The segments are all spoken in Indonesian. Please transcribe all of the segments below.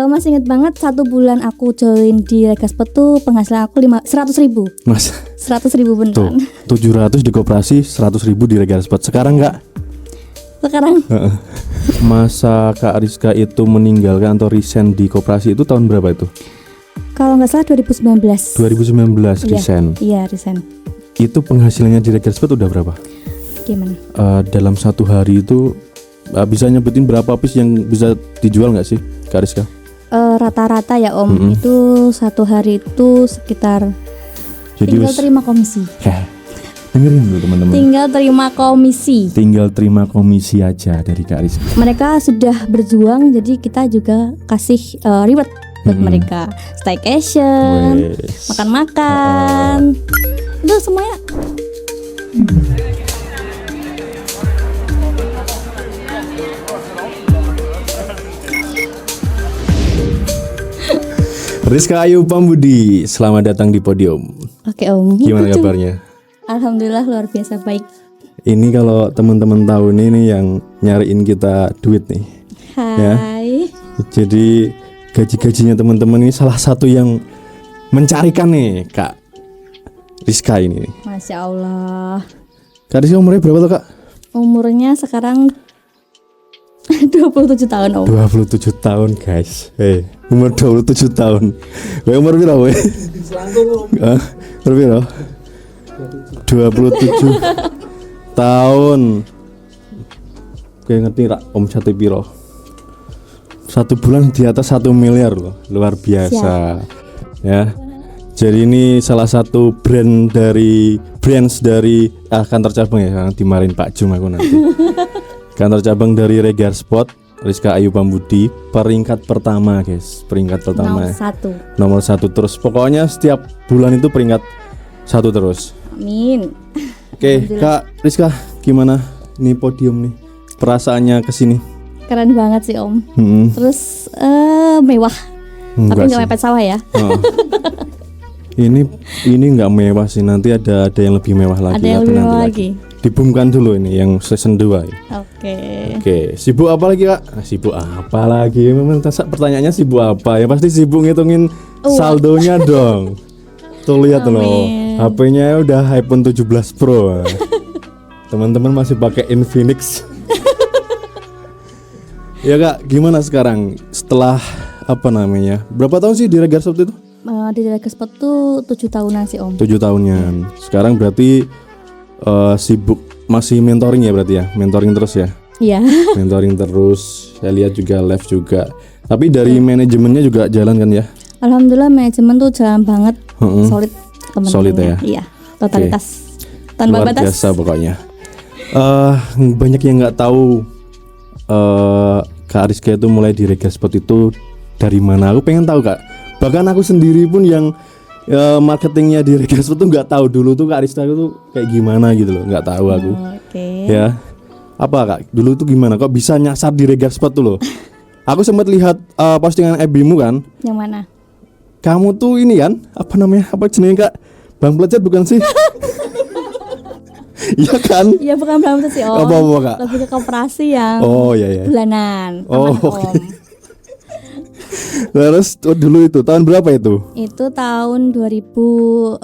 Masih inget banget 1 bulan aku join di Regaspot tuh penghasilan aku 100.000. Mas 100.000 beneran. tuh 700 di koperasi, 100.000 di Regaspot. Sekarang enggak? Sekarang Masa Kak Rizka itu meninggalkan atau resign di koperasi itu tahun berapa itu? kalau nggak salah 2019. 2019 resign. Iya, resign. Itu penghasilannya di Regaspot udah berapa? Gimana? Dalam satu hari itu bisa nyebutin berapa piece yang bisa dijual nggak sih Kak Rizka? Rata-rata ya Om, itu satu hari itu sekitar tinggal terima komisi. Dengerin dulu teman-teman. Tinggal terima komisi aja dari Kak Rizka. Mereka sudah berjuang, jadi kita juga kasih reward buat mereka. Staycation, makan-makan, itu semuanya. Rizka Ayu Pambudi, selamat datang di podium. Oke Om. Gimana kabarnya? Alhamdulillah luar biasa baik. Ini kalau teman-teman tahu nih yang nyariin kita duit nih. Hai. Ya. Jadi gaji-gajinya teman-teman ini salah satu yang mencarikan nih Kak Rizka ini. Masya Allah. Kak Rizka umurnya berapa tuh Kak? Umurnya sekarang 27 tahun Om. 27 tahun guys. Umur 27 tahun. Umur berapa weh? Umur berapa? 27 tahun. Kayak ngerti rak omset piro? 1 bulan di atas 1 miliar loh. Luar biasa. Ya. Jadi ini salah satu brands dari kantor cabang ya, dimarin Pak Jung aku nanti. Kantor cabang dari Regaspot, Rizka Ayu Pambudi, peringkat pertama guys, peringkat pertama. Nomor 1 terus. Pokoknya setiap bulan itu peringkat 1 terus. Amin. Oke, Kak Rizka, gimana nih podium nih? Perasaannya kesini? Keren banget sih Om. Terus mewah. Enggak tapi nggak sih. mepet sawah ya. Ini nggak mewah sih. Nanti ada yang lebih mewah lagi. Ada yang lebih mewah lagi. Dibumkan dulu ini yang season 2 ya. Oke. Sibuk apa lagi Kak? Sibuk apa lagi? Memang pertanyaannya sibuk apa? Ya pasti sibuk ngitungin saldonya dong. Tuh lihat loh. HP-nya udah iPhone 17 Pro. Teman-teman masih pakai Infinix. Ya Kak, gimana sekarang setelah berapa tahun sih di Regaspot itu? Di Regaspot tuh 7 tahunan sih Om. 7 tahunan. Sekarang berarti sibuk masih mentoring ya berarti ya? Mentoring terus ya? Iya. Mentoring terus. Saya lihat juga live juga. Tapi dari manajemennya juga jalan kan ya? Alhamdulillah manajemen tuh jalan banget. Solid teman-teman. Solid ya? Iya. Totalitas. Tanpa luar batas. Biasa pokoknya. Banyak yang nggak tahu Kak Rizka itu mulai di Regaspot itu dari mana. Aku pengen tahu Kak. Bahkan aku sendiri pun yang marketingnya di Regaspot tuh nggak tahu dulu tuh Kak Rizka itu kayak gimana gitu loh, nggak tahu aku. Ya, apa Kak? Dulu tuh gimana? Kok bisa nyasar di Regaspot tuh loh? Aku sempat lihat postingan FB-mu kan? Yang mana? Kamu tuh ini kan? Apa namanya? Apa jenenge Kak? Bang Pelajar bukan sih? Iya kan? Iya bukan Bang Pelajar sih Om. Apa Kak? Lebih ke koperasi yang bulanan. Oke. Terus dulu itu tahun berapa itu? Itu tahun 2016,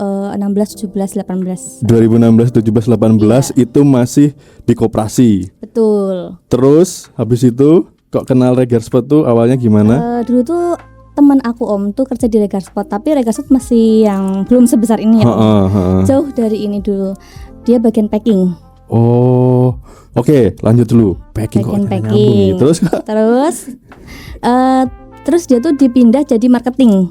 17, 18. 2016, 17, 18 itu masih di koperasi. Betul. Terus habis itu kok kenal Regaspot tuh awalnya gimana? Dulu tuh teman aku Om tuh kerja di Regaspot, tapi Regaspot masih yang belum sebesar ini ya Om. Jauh dari ini dulu. Dia bagian packing. Oh, oke, lanjut dulu. Packing. Terus dia tuh dipindah jadi marketing.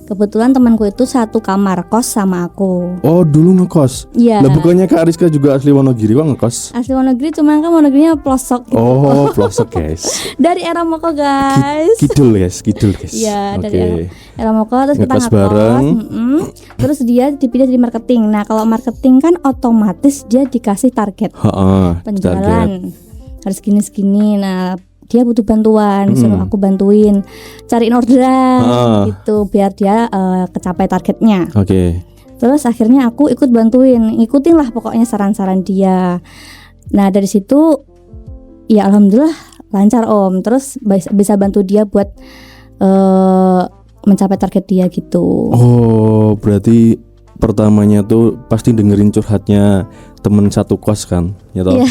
Kebetulan temanku itu satu kamar kos sama aku. Oh, dulu ngekos. Iya. Lah bukannya Kak Rizka juga asli Wonogiri kok ngekos? Asli Wonogiri, cuma kan Wonogirinya pelosok gitu. Oh, pelosok guys. Dari Eramoko guys. Kidul guys. Iya, dari Eramoko terus kita ngekos bareng. Terus dia dipindah jadi marketing. Nah, kalau marketing kan otomatis dia dikasih target. Penjualan. Harus gini-gini. Nah, dia butuh bantuan, suruh aku bantuin cariin orderan gitu biar dia kecapai targetnya. Terus akhirnya aku ikut bantuin, ikutin lah pokoknya saran-saran dia. Nah dari situ ya alhamdulillah lancar Om. Terus bisa bantu dia buat mencapai target dia gitu. Oh, berarti pertamanya tuh pasti dengerin curhatnya temen satu kos kan, ya toh? Iya.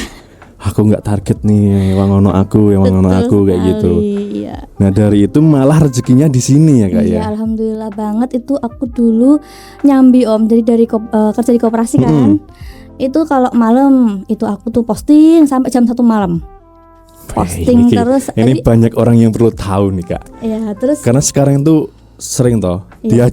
Aku nggak target nih, yang ono aku kayak gitu. Iya. Nah dari itu malah rezekinya di sini ya kak Iya, ya. alhamdulillah banget. Itu aku dulu nyambi om, jadi dari kerja di koperasi kan. Itu kalau malam itu aku tuh posting sampai jam 1 malam. Posting terus. Ini banyak orang yang perlu tahu nih kak. Iya, terus. Karena sekarang itu sering toh Iya.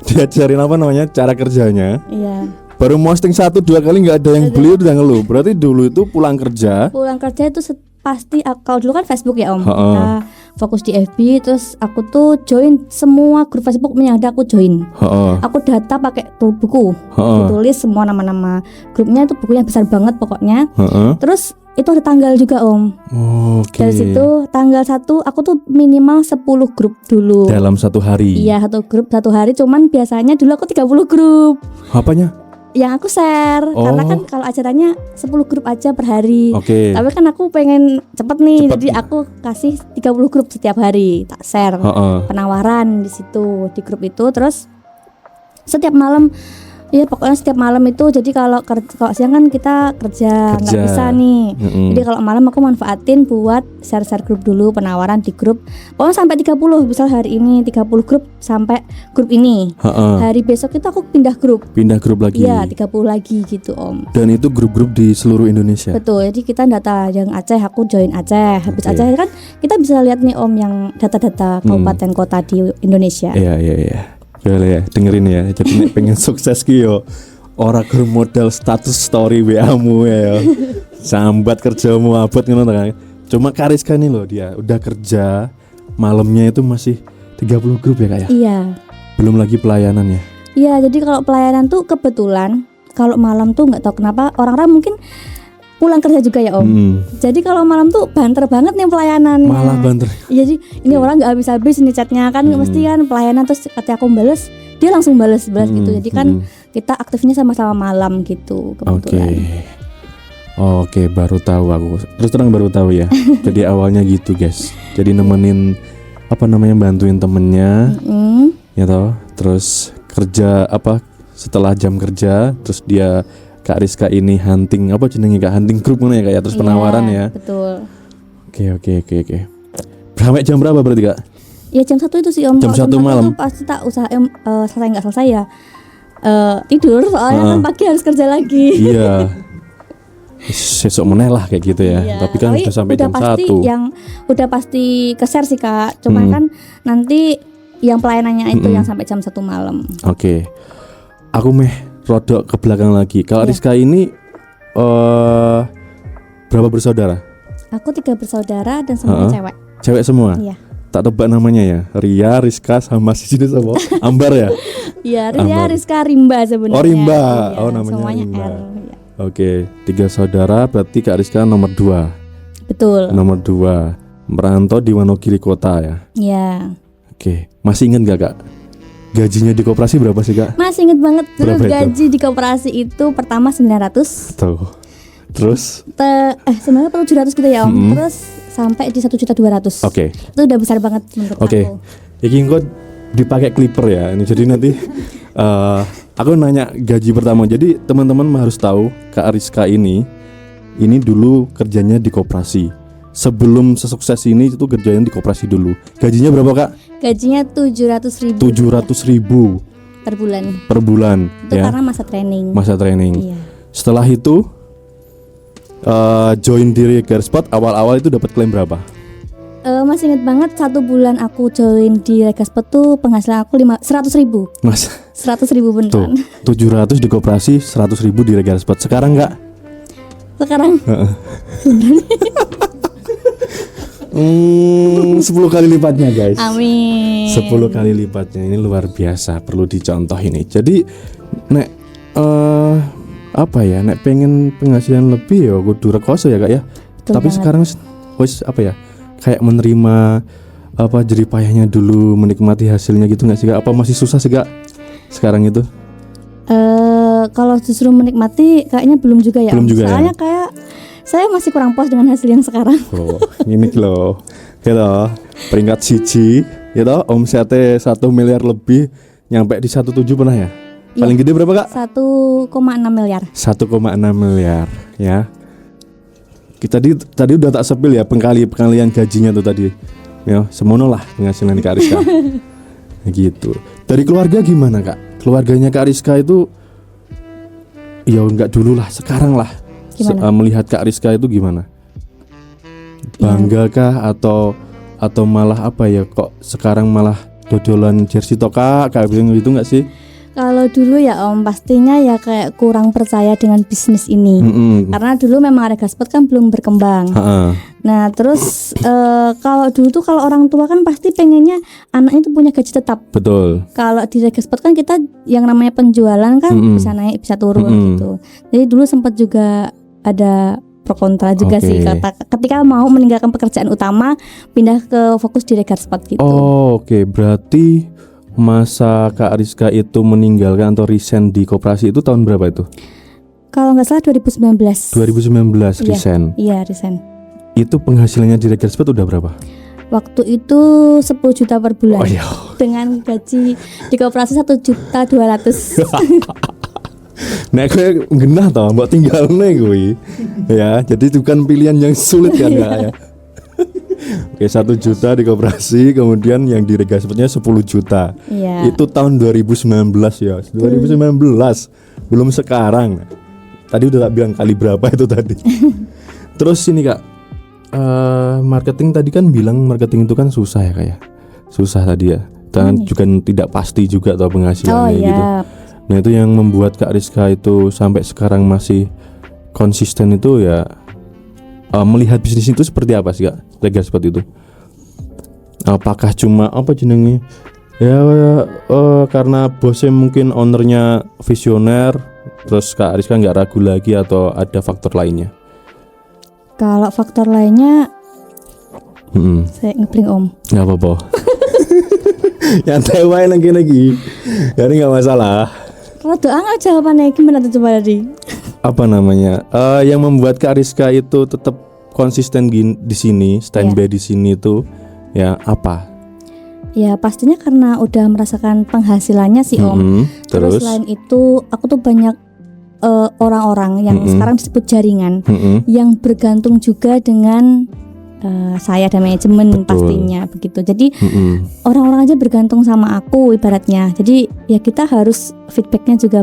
diajarin apa namanya cara kerjanya. Iya. Baru posting 1-2 kali nggak ada yang beli udah ngeluh. Berarti dulu itu pulang kerja Itu pasti kalau dulu kan Facebook ya om. Kita fokus di FB, terus aku tuh join semua grup Facebook yang ada, aku join. Aku data pakai buku, tulis semua nama-nama grupnya, itu bukunya besar banget pokoknya. Terus itu ada tanggal juga om. Dari situ tanggal 1 aku tuh minimal 10 grup dulu dalam satu hari. Iya, satu grup satu hari. Cuman biasanya dulu aku 30 grup Apanya? yang aku share. Karena kan kalau acaranya 10 grup aja per hari. Tapi kan aku pengen cepet nih, jadi aku kasih 30 grup setiap hari, tak share penawaran di situ di grup itu. Terus setiap malam, ya pokoknya setiap malam itu. Jadi kalau siang kan kita kerja nggak bisa nih. Jadi kalau malam aku manfaatin buat share grup dulu, penawaran di grup. Pokoknya sampai 30. Misal hari ini 30 grup sampai grup ini. Hari besok itu aku pindah grup lagi. Iya, 30 lagi gitu om. Dan itu grup-grup di seluruh Indonesia. Betul. Jadi kita data yang Aceh, aku join Aceh. Habis Aceh kan kita bisa lihat nih om yang data-data kabupaten kota di Indonesia. Iya. Boleh ya, dengerin ya. Jadi nek pengen sukses ki yo ora gur modal status story WA-mu ya. Sambat kerjamu abot ngono kan. Cuma Kariska nih loh, dia udah kerja malamnya itu masih 30 grup ya kak ya. Iya. Belum lagi pelayanan ya. Iya, jadi kalau pelayanan tuh kebetulan kalau malam tuh nggak tahu kenapa orang-orang mungkin pulang kerja juga ya om. Jadi kalau malam tuh banter banget nih pelayanannya. Malah banter. Jadi ini orang nggak habis-habis nih chatnya kan, mesti kan pelayanan, terus ketika aku bales dia langsung bales gitu. Jadi kan kita aktifnya sama-sama malam gitu kebetulan. Oke, baru tahu aku. Terus terang baru tahu ya. Jadi awalnya gitu guys. Jadi nemenin bantuin temennya, ya toh. Terus kerja setelah jam kerja, terus dia Kak Rizka ini hunting hunting grup mana ya kak ya, terus penawaran ya. Betul. Oke. Sampai jam berapa berarti kak? Ya jam 1 itu sih om. Jam 1 malam. Pasti tak usahain selesai nggak selesai ya tidur, soalnya kan pagi harus kerja lagi. Iya. Sesok meneh lah kayak gitu ya. Iya, tapi kan udah sampai jam 1. Yang udah pasti ke-share sih kak. Cuman kan nanti yang pelayanannya itu yang sampai jam 1 malam. Oke. Aku rodok ke belakang lagi. Kalau Rizka ini berapa bersaudara? Aku 3 bersaudara dan semua cewek. Cewek semua? Iya. Tak tebak namanya ya. Ria, Rizka sama si sini sama Ambar ya? Iya, Rizka Rimba sebenarnya. Oh Rimba. Iya, Namanya semuanya Rimba. R. Ya. Oke, 3 saudara, berarti Kak Rizka nomor 2. Betul. Nomor 2. Merantau di Wonogiri kota ya? Iya. Oke, masih ingat gak kak? Gajinya di koperasi berapa sih kak? Masih inget banget dulu gaji itu? di koperasi itu pertama 900. Tuh. Terus? Sebenarnya perlu 700 gitu ya om. Terus sampai di 1.200.000. Oke. Itu udah besar banget menurut aku. Iki kok dipakai clipper ya. Ini jadi nanti aku nanya gaji pertama. Jadi teman-teman harus tahu Kak Rizka ini dulu kerjanya di koperasi. Sebelum sesukses ini itu kerjanya di koperasi dulu. Gajinya berapa kak? Gajinya 700.000. 700.000 per bulan. Itu ya? karena masa training. Iya. Setelah itu join di Regarspot awal-awal itu dapat klaim berapa? Masih inget banget 1 bulan aku join di Regarspot tuh penghasilan aku 100.000. Mas. 100.000 beneran. 700 di koperasi, 100.000 di Regarspot. Sekarang kak? Sekarang 10 kali lipatnya guys. Amin. 10 kali lipatnya, ini luar biasa, perlu dicontoh ini. Jadi nek nek pengen penghasilan lebih ya kudu rekoso ya kak ya. Betul tapi banget. Sekarang wis kayak menerima jerih payahnya dulu, menikmati hasilnya gitu nggak sih kak? Apa masih susah sih kak sekarang itu? Kalau justru menikmati kayaknya belum juga ya. Soalnya kayak saya masih kurang puas dengan hasil yang sekarang. Ini loh, peringkat 1 Ya toh, omsetnya 1 miliar lebih, nyampe di 17 pernah ya? Paling gede berapa Kak? 1,6 miliar. 1,6 miliar ya. Kita tadi udah tak sepil ya pengalian gajinya tuh tadi. Ya, semono lah penghasilan Kak Rizka. Gitu. Dari keluarga gimana Kak? Keluarganya Kak Rizka itu ya enggak dulu lah, sekarang lah. Melihat Kak Rizka itu gimana? Bangga kah atau malah apa ya, kok sekarang malah dodolan jersey toka kayak gitu enggak sih? Kalau dulu ya Om, pastinya ya kayak kurang percaya dengan bisnis ini. Karena dulu memang Area Gaspot kan belum berkembang. Nah terus kalau dulu tuh kalau orang tua kan pasti pengennya anaknya tuh punya gaji tetap. Betul. Kalau di Area Gaspot kan kita yang namanya penjualan kan bisa naik bisa turun gitu. Jadi dulu sempat juga ada pro kontra juga sih ketika mau meninggalkan pekerjaan utama pindah ke fokus di Area Gaspot gitu. Oke. Berarti masa Kak Rizka itu meninggalkan atau resign di koperasi itu tahun berapa itu? Kalau nggak salah 2019. 2019 resign. Iya resign. Itu penghasilannya di Area Gaspot udah berapa? Waktu itu 10 juta per bulan. Dengan gaji di koperasi 1.200.000. Nek kowe genah to, mbok tinggalne kuwi. Ya, jadi itu kan pilihan yang sulit kan ya. Oke, 1 juta di koperasi, kemudian yang di Area Gaspotnya 10 juta. Itu tahun 2019 ya. 2019. Belum sekarang. Tadi udah tak bilang kali berapa itu tadi. Terus ini Kak, marketing tadi kan bilang marketing itu kan susah ya Kak ya. Susah tadi ya. Dan juga tidak pasti juga atau penghasilannya gitu. Nah itu yang membuat Kak Rizka itu sampai sekarang masih konsisten itu ya, melihat bisnis itu seperti apa sih Kak Area Gaspot itu? Apakah cuma apa jenenge karena bosnya mungkin ownernya visioner, terus Kak Rizka nggak ragu lagi atau ada faktor lainnya? Kalau faktor lainnya saya ngepling Om. Nggak apa-apa. Nyantai wae lagi. Jadi nggak masalah. Kalau doang jawabannya gimana tuh coba tadi? Apa namanya? Yang membuat Kak Rizka itu tetap konsisten di sini, standby di sini itu ya apa? Ya pastinya karena udah merasakan penghasilannya sih Om. Terus selain itu aku tuh banyak orang-orang yang sekarang disebut jaringan yang bergantung juga dengan saya dan manajemen. Pastinya begitu. Jadi orang-orang aja bergantung sama aku ibaratnya. Jadi ya kita harus feedbacknya juga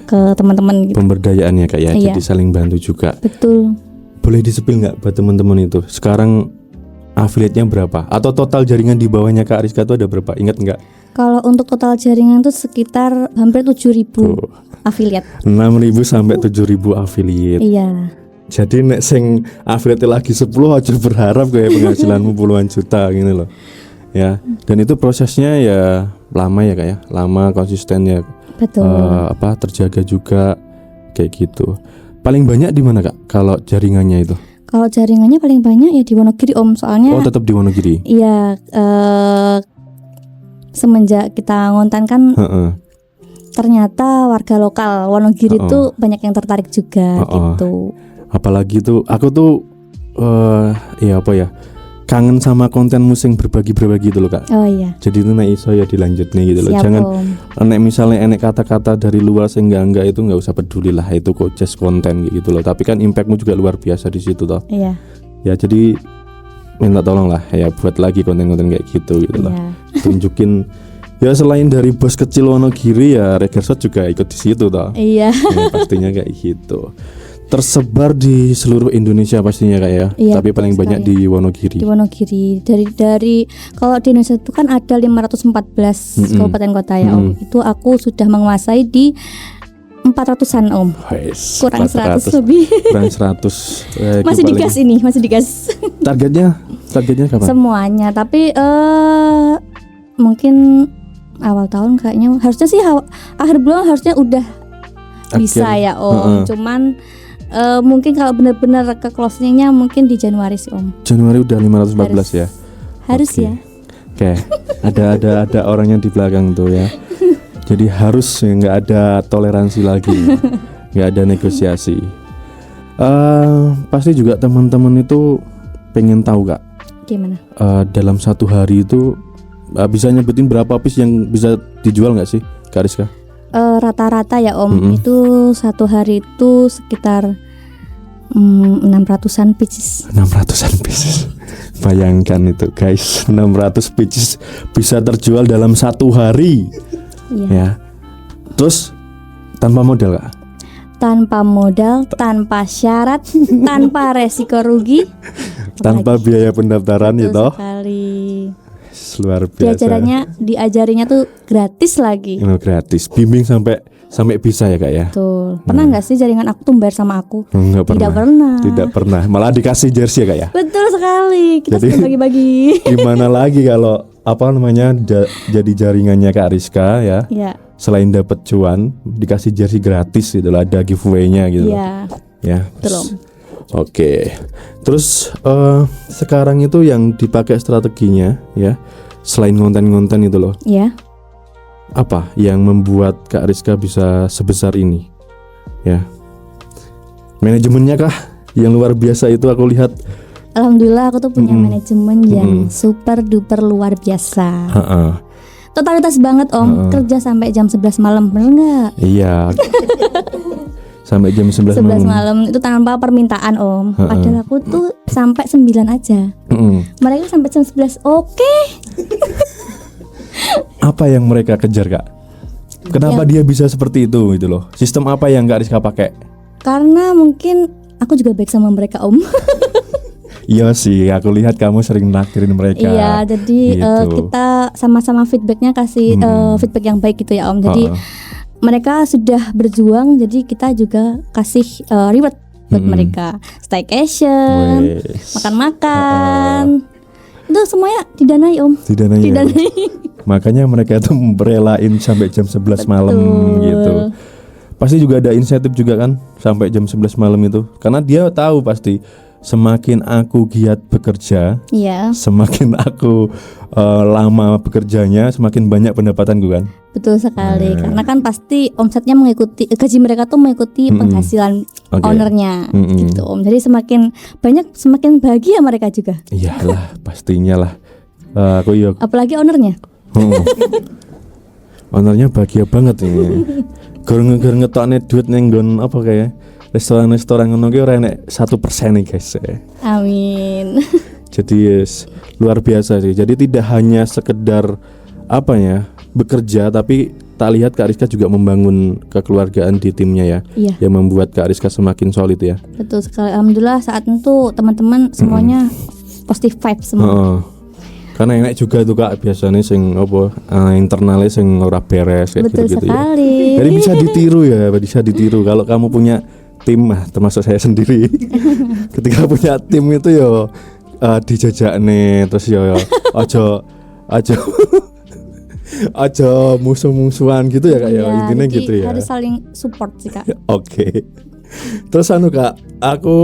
ke teman-teman gitu. Pemberdayaannya Kak ya. Jadi saling bantu juga. Betul. Boleh disepil nggak buat teman-teman itu? Sekarang affiliate-nya berapa? Atau total jaringan di bawahnya Kak Rizka itu ada berapa? Ingat nggak? Kalau untuk total jaringan itu sekitar hampir 7.000 affiliate. 6.000 sampai 7.000 affiliate. Iya. Jadi nek sing affiliate lagi 10 aja berharap kayak penghasilanmu puluhan juta gini loh. Ya. Dan itu prosesnya ya lama ya Kak ya. Lama, konsisten ya. Betul. Terjaga juga kayak gitu. Paling banyak di mana Kak kalau jaringannya itu? Kalau jaringannya paling banyak ya di Wonogiri Om, soalnya. Oh tetap di Wonogiri. Iya, semenjak kita ngonten kan ternyata warga lokal Wonogiri itu banyak yang tertarik juga gitu. Apalagi tuh aku tuh kangen sama konten musik berbagi-berbagi itu loh Kak. Oh iya. Jadi itu nek iso ya dilanjutnya gitu loh. Siap, jangan Om. Misalnya enek kata-kata dari luar sehingga enggak itu enggak usah peduli lah, itu kok just konten gitu loh. Tapi kan impactmu juga luar biasa di situ toh. Iya. Ya jadi minta tolong lah ya buat lagi konten-konten kayak gitu loh. Tunjukin ya selain dari bos kecil Wonogiri ya Area Gaspot juga ikut di situ toh. Iya. Ya, pastinya kayak gitu. Tersebar di seluruh Indonesia pastinya Kak ya. Iya, tapi paling banyak di Wonogiri. Di Wonogiri. Dari kalau di Indonesia itu kan ada 514 kabupaten kota ya Om. Itu aku sudah menguasai di 400-an Om. Kurang 100 lebih. Kurang 100. Masih digas ini, masih digas. Targetnya kapan? Semuanya, tapi mungkin awal tahun kayaknya harusnya sih akhir bulan harusnya udah bisa ya Om. Cuman mungkin kalau benar-benar ke closingnya mungkin di Januari sih Om. Januari udah 514 ya. Harus ya. Oke. Ada orangnya di belakang tuh ya. Jadi harus nggak ada toleransi lagi, nggak ada negosiasi. Pasti juga teman-teman itu pengen tahu Kak, Gimana? Dalam satu hari itu bisa nyebutin berapa piece yang bisa dijual nggak sih Kak Rizka? Rata-rata ya Om, itu satu hari itu sekitar 600-an pieces. 600-an pieces. Bayangkan itu guys, 600 pieces bisa terjual dalam satu hari. Iya. Ya. Terus tanpa modal Kak? Tanpa modal, tanpa syarat, tanpa resiko rugi, tanpa biaya pendaftaran betul gitu. sekali. Luar biasa. Diajarinya tuh gratis lagi. Gratis. Bimbing sampai bisa ya Kak ya. Betul. Pernah nggak sih jaringan aku tuh bayar sama aku? Enggak pernah. Tidak pernah. Tidak pernah. Malah dikasih jersey ya Kak ya. Betul sekali. Kita Jadi, sudah bagi-bagi. Gimana lagi kalau jadi jaringannya Kak Rizka ya. Ya. Selain dapat cuan, dikasih jersey gratis gitu lah, ada giveaway-nya gitu. Iya. Ya. Betul. Oke. Terus sekarang itu yang dipakai strateginya ya, selain konten-konten itu loh. Ya. Apa yang membuat Kak Rizka bisa sebesar ini? Ya. Manajemennya kah yang luar biasa itu aku lihat. Alhamdulillah aku tuh punya manajemen yang super duper luar biasa. Totalitas banget Om, kerja sampai jam 11 malam, bener nggak? Iya. Sampai jam 11 malam itu tanpa permintaan Om. Padahal aku tuh sampai 9 aja. Mereka sampai jam 11. Oke. Apa yang mereka kejar Kak? Kenapa dia bisa seperti itu gitu loh? Sistem apa yang Kak Rizka pakai? Karena mungkin aku juga baik sama mereka Om. Iya sih, aku lihat kamu sering naktirin mereka. Iya, jadi gitu. kita sama-sama feedbacknya kasih feedback yang baik gitu ya Om. Jadi mereka sudah berjuang, jadi kita juga kasih reward buat mereka. Staycation, makan-makan. Itu semuanya didanai Om. Didanai. Makanya mereka itu merelain sampai jam 11 malam gitu. Pasti juga ada insentif juga kan sampai jam 11 malam itu. Karena dia tahu pasti semakin aku giat bekerja, semakin aku lama bekerjanya, semakin banyak pendapatanku kan. Betul sekali. Karena kan pasti omsetnya mengikuti, gaji mereka tuh mengikuti penghasilan ownernya gitu Om. Jadi semakin banyak semakin bahagia mereka juga. Iyalah, pastinya lah. Aku apalagi ownernya. Ownernya bahagia banget ini. Gor ngetokne duit neng gon apa kayak restoran ngono ki ora enek 1% nih guys. Amin. Jadi luar biasa sih. Jadi tidak hanya sekedar apa ya bekerja, tapi tak lihat Kak Rizka juga membangun kekeluargaan di timnya ya. Iya. Yang membuat Kak Rizka semakin solid ya. Betul sekali. Alhamdulillah saat itu teman-teman semuanya positive vibe semua. Karena enak juga tuh Kak biasanya sing apa internalnya sing ora beres kayak betul gitu-gitu sekali. Ya. Jadi bisa ditiru kalau kamu punya tim termasuk saya sendiri. Ketika punya tim itu yo dijajakne terus yo aja musuh-musuhan gitu ya Kak ya. Intinya gitu ya. Harus saling support sih Kak. Oke. Terus Kak, aku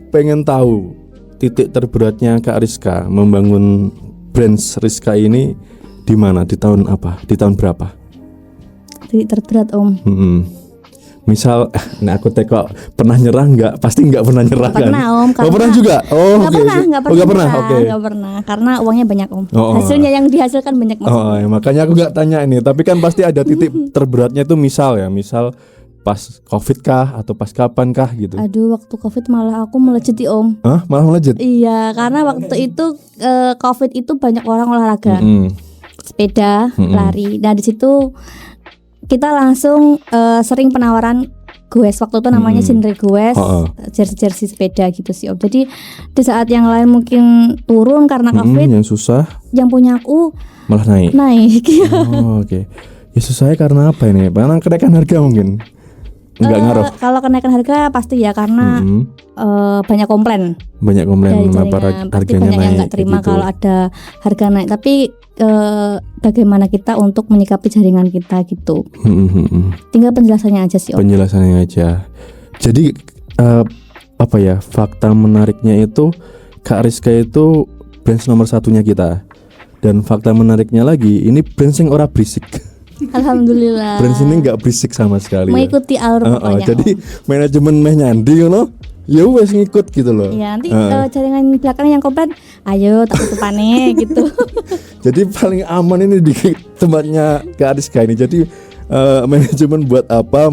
pengen tahu titik terberatnya Kak Rizka membangun brand Rizka ini di mana? Di tahun apa? Di tahun berapa? Titik terberat Om. Misal, aku teko pernah nyerah nggak? Pasti nggak pernah nyerah kan? Pernah Om. Oh pernah juga? Oh nggak pernah. Oke. Nggak pernah, karena uangnya banyak Om. Hasilnya yang dihasilkan banyak mas. Ya, makanya aku nggak tanya ini. Tapi kan pasti ada titik terberatnya itu misal pas COVID kah atau pas kapan kah gitu? Aduh, waktu COVID malah aku melejit Om. Hah? Malah melejit? Iya, karena waktu itu COVID itu banyak orang olahraga, sepeda, lari. Nah di situ kita langsung sering penawaran goes. Waktu itu namanya Sinre goes, jersey sepeda gitu sih Om. Jadi di saat yang lain mungkin turun karena COVID, yang susah, yang punya aku malah naik. Oke. Ya susahnya karena apa ini? Karena kenaikan harga mungkin. Enggak ngaruh. Kalau kenaikan harga pasti ya karena banyak komplain. Banyak komplain kenapa harganya banyak naik. Yang nggak terima gitu. Kalau ada harga naik. Tapi bagaimana kita untuk menyikapi jaringan kita gitu. Tinggal penjelasannya aja sih Om. Penjelasannya aja. Jadi apa ya? Fakta menariknya itu Kak Rizka itu brand nomor satunya kita. Dan fakta menariknya lagi, ini brand sing ora berisik. Alhamdulillah. Brand ini nggak berisik sama sekali. Mengikuti alur pokoknya. Jadi manajemen meh nyandi, ya wes ngikut gitu loh. Ya nanti jaringan belakang yang komplain, ayo tak tutupane gitu. Jadi paling aman ini di tempatnya Kak Ariska ini. Jadi manajemen buat apa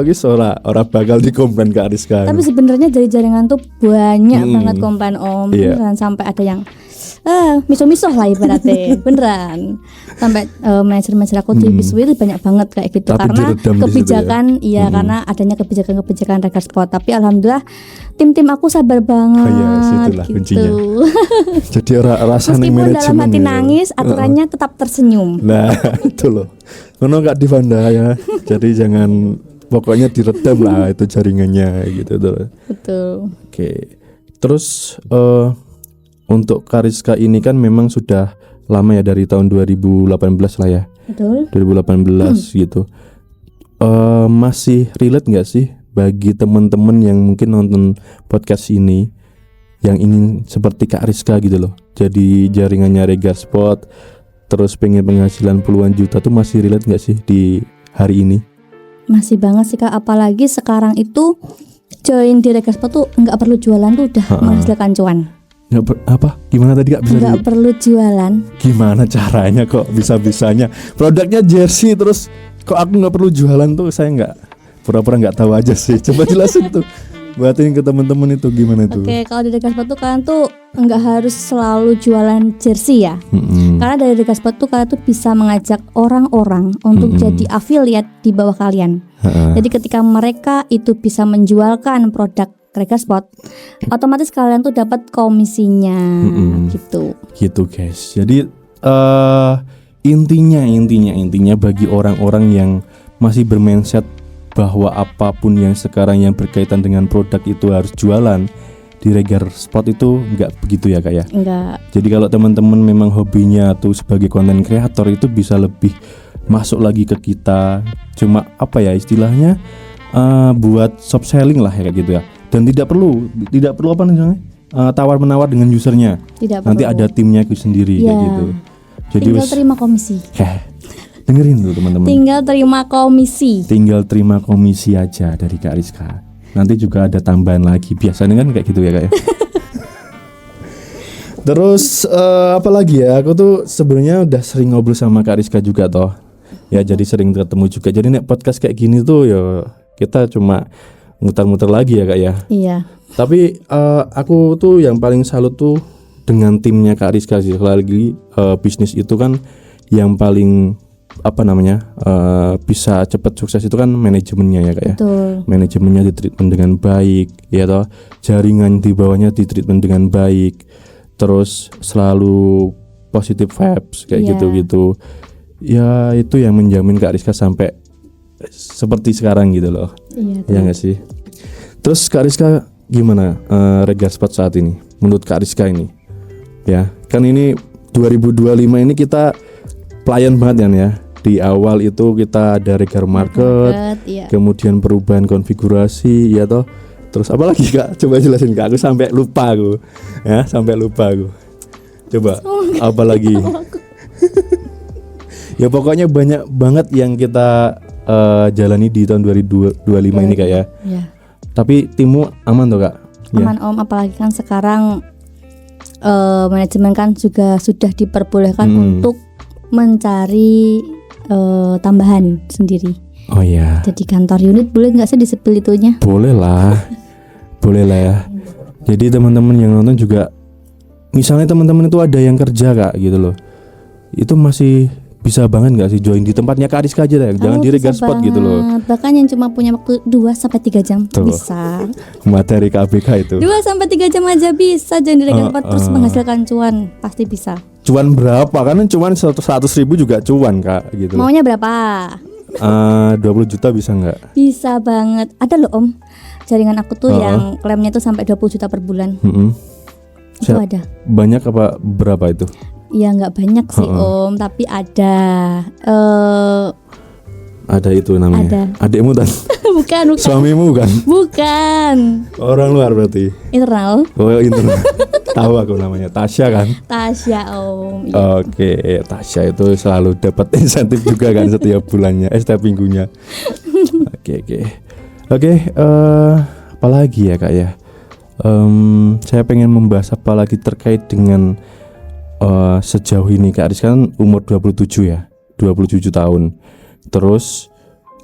guys ora bakal dikomplain Kak Ariska. Tapi sebenarnya dari jaringan tuh banyak banget komplain Om. Beneran sampai ada yang miso-miso lah ibaratnya. Beneran. Sampai manajer aku di Biswi itu banyak banget kayak gitu. Tapi karena kebijakan karena adanya kebijakan Regar Sport. Tapi alhamdulillah tim aku sabar banget situlah gitu. Kuncinya. Jadi rasanya meskipun manajemen dalam hati nangis, aturannya tetap tersenyum. Nah, itu loh. Ngono Kak Divanda ya. Jadi jangan pokoknya diredam lah itu jaringannya gitu tuh. Betul. Oke. Terus untuk Kak Ariska ini kan memang sudah lama ya dari tahun 2018 lah ya. Betul. 2018 gitu. Masih relate nggak sih bagi teman-teman yang mungkin nonton podcast ini yang ingin seperti Kak Ariska gitu loh. Jadi jaringannya Regar Sport terus pengen penghasilan puluhan juta tuh masih relate nggak sih di hari ini? Masih banget sih Kak, apalagi sekarang itu join di Regar Sport tuh nggak perlu jualan tuh udah menghasilkan cuan. Apa? Gimana tadi Kak? Nggak perlu jualan. Gimana caranya kok bisa-bisanya? Produknya jersey terus kok aku nggak perlu jualan tuh? Saya nggak pura-pura nggak tahu aja sih. Coba jelasin tuh. Buatin ke teman-teman itu gimana tuh? Oke, kalau di Regar Sport tuh kalian tuh nggak harus selalu jualan jersey ya. Karena dari Regar Sport tuh kalian tuh bisa mengajak orang-orang untuk jadi affiliate di bawah kalian. Jadi ketika mereka itu bisa menjualkan produk Regar Sport, otomatis kalian tuh dapat komisinya gitu. Gitu guys. Jadi intinya bagi orang-orang yang masih bermindset bahwa apapun yang sekarang yang berkaitan dengan produk itu harus jualan, di Regar Sport itu enggak begitu ya Kak ya? Enggak. Jadi kalau teman-teman memang hobinya tuh sebagai konten kreator itu bisa lebih masuk lagi ke kita. Cuma apa ya istilahnya buat shop selling lah ya kayak gitu ya. Dan tidak perlu apa namanya? Tawar menawar dengan usernya. Tidak Nanti perlu. ada timnya sendiri kayak gitu. Jadi tinggal terima komisi. Dengerin tuh teman-teman. Tinggal terima komisi aja dari Kak Ariska. Nanti juga ada tambahan lagi. Biasanya kan kayak gitu ya Kak ya. Terus apa lagi ya? Aku tuh sebenarnya udah sering ngobrol sama Kak Ariska juga toh. Ya jadi sering ketemu juga. Jadi nek podcast kayak gini tuh ya kita cuma muter-muter lagi ya Kak ya. Iya. Tapi aku tuh yang paling salut tuh dengan timnya Kak Ariska sih. Lagi bisnis itu kan yang paling bisa cepat sukses itu kan manajemennya ya Kak ya. Betul. Manajemennya ditreatment dengan baik ya toh, jaringan di bawahnya ditreatment dengan baik, terus selalu positive vibes kayak gitu-gitu ya, itu yang menjamin Kak Ariska sampai seperti sekarang gitu loh. Iya nggak sih? Terus Kak Ariska gimana Regar Sport saat ini menurut Kak Ariska ini ya, kan ini 2025 ini kita pelayan banget ya. Di awal itu kita ada Regar Market, kemudian perubahan konfigurasi ya toh. Terus apa lagi Kak? Coba jelasin Kak, aku sampai lupa aku. Coba apa lagi? Ya pokoknya banyak banget yang kita jalani di tahun 2025 ini Kak ya. Tapi timmu aman toh Kak? Aman Om, apalagi kan sekarang manajemen kan juga sudah diperbolehkan untuk mencari tambahan sendiri. Oh ya. Jadi kantor unit boleh nggak sih disebut itunya? Boleh lah ya. Jadi teman-teman yang nonton juga, misalnya teman-teman itu ada yang kerja Kak gitu loh, itu masih bisa banget nggak sih join di tempatnya Kak Ariska aja deh, jangan di Regar Sport gitu loh. Bahkan yang cuma punya waktu 2-3 jam tuh, bisa. Materi KBK itu 2-3 jam aja bisa join di Regar Sport terus menghasilkan cuan, pasti bisa. Cuan berapa? Karena cuan 100.000 juga cuan Kak gitu. Maunya berapa? 20 juta bisa nggak? Bisa banget. Ada loh Om, jaringan aku tuh yang klaimnya tuh sampai 20 juta per bulan. Itu ada. Banyak apa berapa itu? Ya nggak banyak sih Om, tapi ada. Ada itu namanya. Ada. Adikmu kan? bukan. Suamimu kan? Bukan. Orang luar berarti. Internal. Oh internal. Tahu aku namanya Tasya kan? Tasya Om. Iya. Oke, Tasya itu selalu dapat insentif juga kan setiap bulannya, setiap minggunya. Oke. Apa apalagi ya Kak ya? Saya pengen membahas apa lagi terkait dengan sejauh ini Kak Rizka kan umur 27 ya, 27 tahun. Terus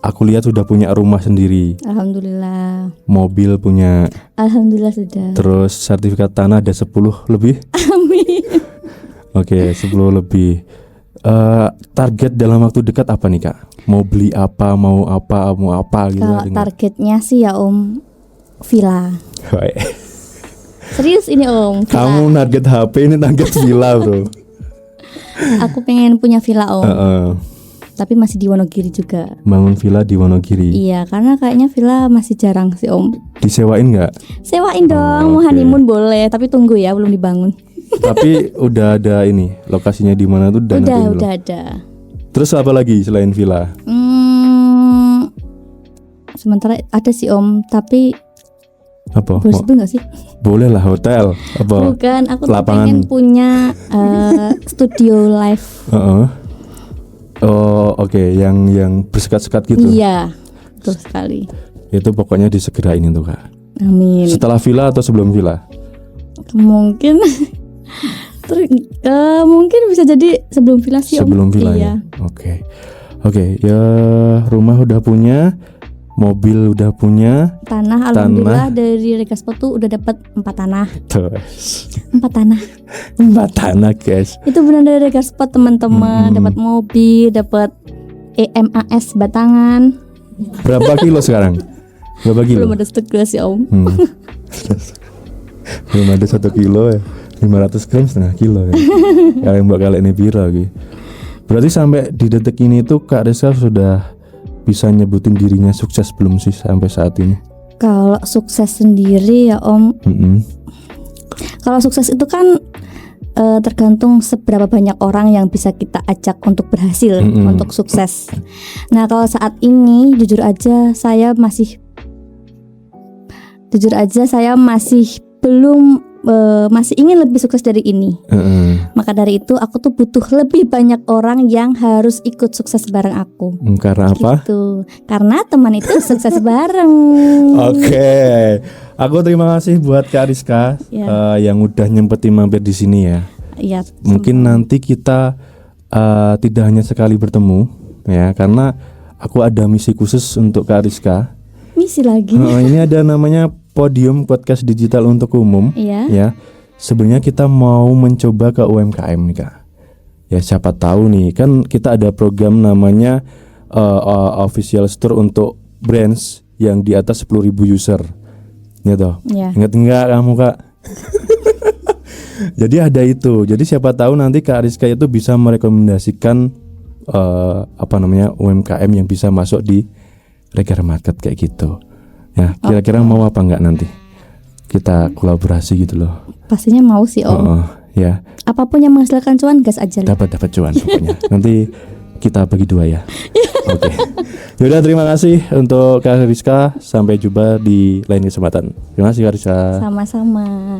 aku lihat sudah punya rumah sendiri. Alhamdulillah. Mobil punya. Alhamdulillah sudah. Terus sertifikat tanah ada 10 lebih. Amin. Oke, 10 lebih. Target dalam waktu dekat apa nih Kak? Mau beli apa, mau apa gitu. Kalau targetnya sih ya Om, villa. Serius ini Om, villa. Kamu target HP, ini target villa bro. Aku pengen punya villa Om. Tapi masih di Wonogiri juga. Bangun villa di Wonogiri. Iya, karena kayaknya villa masih jarang sih Om. Disewain nggak? Sewain dong, mau honeymoon boleh, tapi tunggu ya, belum dibangun. Tapi udah ada ini, lokasinya di mana tuh? Udah ada. Terus apa lagi selain villa? Sementara ada sih Om, tapi apa? boleh sebut nggak sih? Boleh lah, hotel. Apa? Bukan, aku tuh Lapangan. pengen punya studio live. Oh oke, yang bersekat-sekat gitu. Iya, betul sekali. Itu pokoknya disegerain itu Kak. Amin. Setelah villa atau sebelum villa? Mungkin mungkin bisa jadi sebelum villa sih Om. Sebelum villa iya. ya. Oke, ya rumah udah punya, mobil udah punya, Tanah alhamdulillah dari Regaspol tuh udah dapat 4 tanah. terus 4 tanah. 4 tanah guys. Itu benar dari Regaspol teman-teman, dapat mobil, dapat EMAS batangan. Berapa kilo sekarang? Berapa kilo? Belum ada stok gelas ya Om. Belum ada 1 kilo ya. 500 gram setengah kilo ya. Kalian mbak kali ini pira gitu. Berarti sampai di detik ini tuh Kak Rizka sudah bisa nyebutin dirinya sukses belum sih sampai saat ini? Kalau sukses sendiri ya Om, kalau sukses itu kan tergantung seberapa banyak orang yang bisa kita ajak untuk berhasil, untuk sukses. Nah kalau saat ini jujur aja saya masih belum masih ingin lebih sukses dari ini. Maka dari itu aku tuh butuh lebih banyak orang yang harus ikut sukses bareng aku. Karena apa? Gitu. Karena teman itu sukses bareng. Oke. Aku terima kasih buat Kak Rizka yang udah nyempetin mampir di sini ya. Iya. Mungkin nanti kita tidak hanya sekali bertemu ya, karena aku ada misi khusus untuk Kak Rizka. Misi lagi. Ini ada namanya Podium Podcast Digital untuk Umum. Iya. Ya. Sebenarnya kita mau mencoba ke UMKM nih Kak. Ya siapa tahu nih, kan kita ada program namanya official store untuk brands yang di atas 10.000 user. Ya toh. Iya. Ingat enggak kamu Kak? Jadi ada itu. Jadi siapa tahu nanti Kak Rizka itu bisa merekomendasikan UMKM yang bisa masuk di Regar Market kayak gitu. Ya, kira-kira mau apa enggak nanti? Kita kolaborasi gitu loh. Pastinya mau sih Om. Ya. Apapun yang menghasilkan cuan gas aja. Dapat cuan pokoknya. Nanti kita bagi 2 ya. Oke. Yaudah, terima kasih untuk Kak Rizka. Sampai jumpa di lain kesempatan. Terima kasih Kak Rizka. Sama-sama.